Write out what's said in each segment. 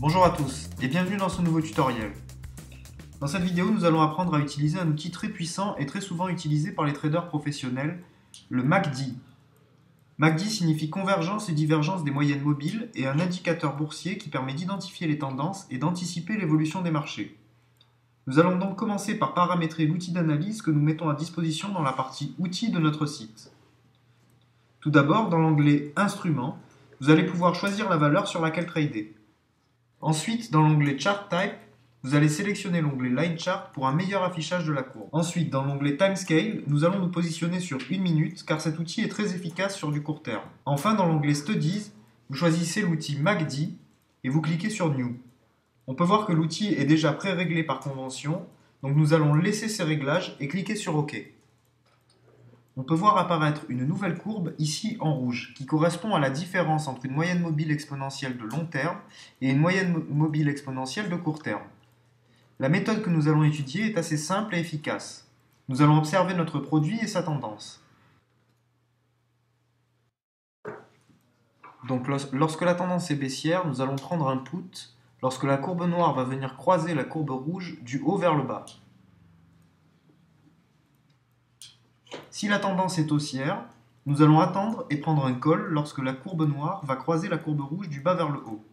Bonjour à tous et bienvenue dans ce nouveau tutoriel. Dans cette vidéo, nous allons apprendre à utiliser un outil très puissant et très souvent utilisé par les traders professionnels, le MACD. MACD signifie convergence et divergence des moyennes mobiles et un indicateur boursier qui permet d'identifier les tendances et d'anticiper l'évolution des marchés. Nous allons donc commencer par paramétrer l'outil d'analyse que nous mettons à disposition dans la partie outils de notre site. Tout d'abord, dans l'onglet Instruments, vous allez pouvoir choisir la valeur sur laquelle trader. Ensuite, dans l'onglet Chart Type, vous allez sélectionner l'onglet Line Chart pour un meilleur affichage de la courbe. Ensuite, dans l'onglet Timescale, nous allons nous positionner sur 1 minute car cet outil est très efficace sur du court terme. Enfin, dans l'onglet Studies, vous choisissez l'outil MACD et vous cliquez sur New. On peut voir que l'outil est déjà pré-réglé par convention, donc nous allons laisser ces réglages et cliquer sur OK. On peut voir apparaître une nouvelle courbe ici en rouge, qui correspond à la différence entre une moyenne mobile exponentielle de long terme et une moyenne mobile exponentielle de court terme. La méthode que nous allons étudier est assez simple et efficace. Nous allons observer notre produit et sa tendance. Donc lorsque la tendance est baissière, nous allons prendre un put lorsque la courbe noire va venir croiser la courbe rouge du haut vers le bas. Si la tendance est haussière, nous allons attendre et prendre un call lorsque la courbe noire va croiser la courbe rouge du bas vers le haut.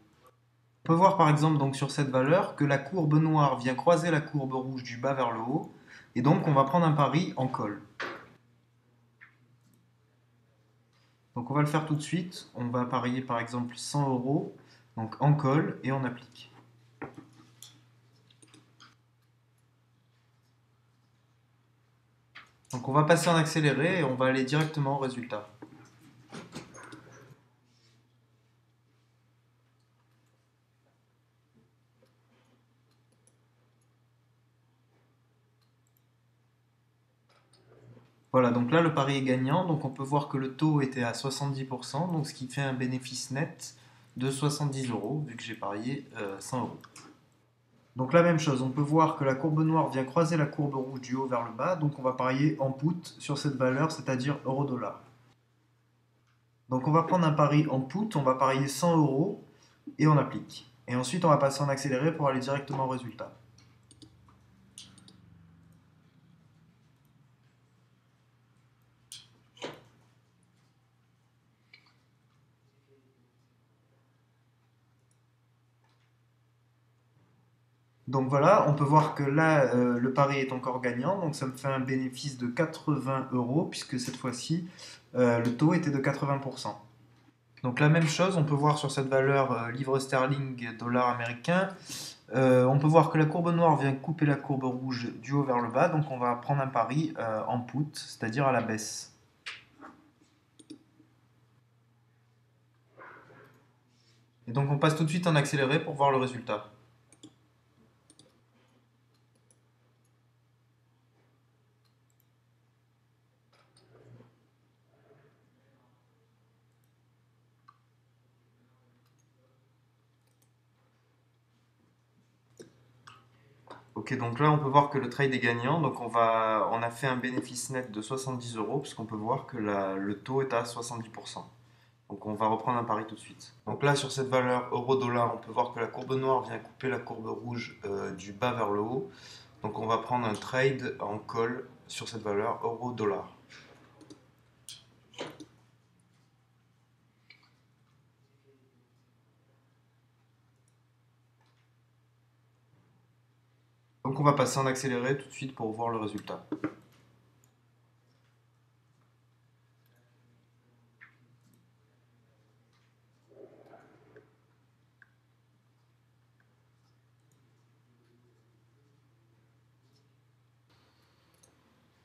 On peut voir par exemple donc sur cette valeur que la courbe noire vient croiser la courbe rouge du bas vers le haut, et donc on va prendre un pari en call. Donc on va le faire tout de suite, on va parier par exemple 100 euros, donc en call, et on applique. Donc on va passer en accéléré et on va aller directement au résultat. Voilà, donc là le pari est gagnant, donc on peut voir que le taux était à 70%, donc ce qui fait un bénéfice net de 70 euros, vu que j'ai parié 100 euros. Donc la même chose, on peut voir que la courbe noire vient croiser la courbe rouge du haut vers le bas, donc on va parier en put sur cette valeur, c'est-à-dire euro-dollar. Donc on va prendre un pari en put, on va parier 100 euros et on applique. Et ensuite on va passer en accéléré pour aller directement au résultat. Donc voilà, on peut voir que là, le pari est encore gagnant, donc ça me fait un bénéfice de 80 euros, puisque cette fois-ci, le taux était de 80%. Donc la même chose, on peut voir sur cette valeur livre sterling, dollar américain, on peut voir que la courbe noire vient couper la courbe rouge du haut vers le bas, donc on va prendre un pari en put, c'est-à-dire à la baisse. Et donc on passe tout de suite en accéléré pour voir le résultat. Ok, donc là on peut voir que le trade est gagnant, donc on a fait un bénéfice net de 70 euros, puisqu'on peut voir que le taux est à 70%. Donc on va reprendre un pari tout de suite. Donc là sur cette valeur euro-dollar, on peut voir que la courbe noire vient couper la courbe rouge du bas vers le haut. Donc on va prendre un trade en call sur cette valeur euro-dollar. Donc on va passer en accéléré tout de suite pour voir le résultat.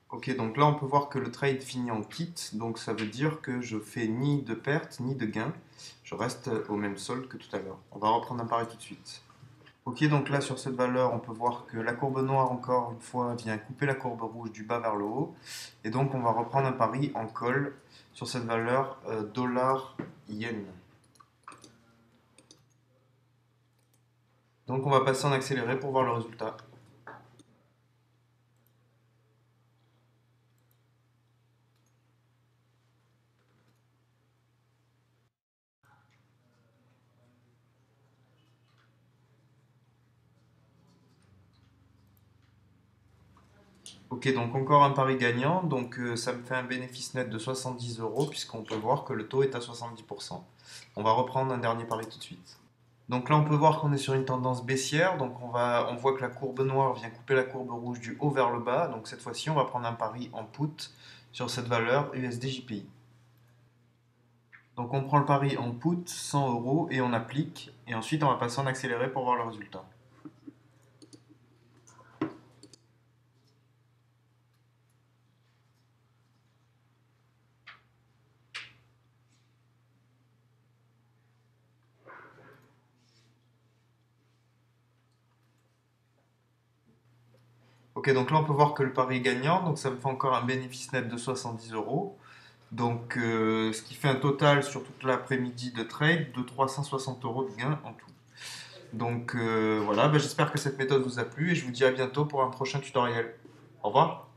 Ok, donc là on peut voir que le trade finit en kit, donc ça veut dire que je fais ni de perte ni de gain. Je reste au même solde que tout à l'heure. On va reprendre un pari tout de suite. Ok, donc là sur cette valeur, on peut voir que la courbe noire, encore une fois, vient couper la courbe rouge du bas vers le haut. Et donc on va reprendre un pari en call sur cette valeur dollar-yen. Donc on va passer en accéléré pour voir le résultat. Ok, donc encore un pari gagnant, donc ça me fait un bénéfice net de 70 euros puisqu'on peut voir que le taux est à 70%. On va reprendre un dernier pari tout de suite. Donc là, on peut voir qu'on est sur une tendance baissière, donc on voit que la courbe noire vient couper la courbe rouge du haut vers le bas, donc cette fois-ci, on va prendre un pari en put sur cette valeur USD-JPY. Donc on prend le pari en put, 100 euros, et on applique, et ensuite on va passer en accéléré pour voir le résultat. Ok, donc là on peut voir que le pari est gagnant, donc ça me fait encore un bénéfice net de 70 euros. Donc ce qui fait un total sur toute l'après-midi de trade de 360 euros de gain en tout. Donc voilà, j'espère que cette méthode vous a plu et je vous dis à bientôt pour un prochain tutoriel. Au revoir.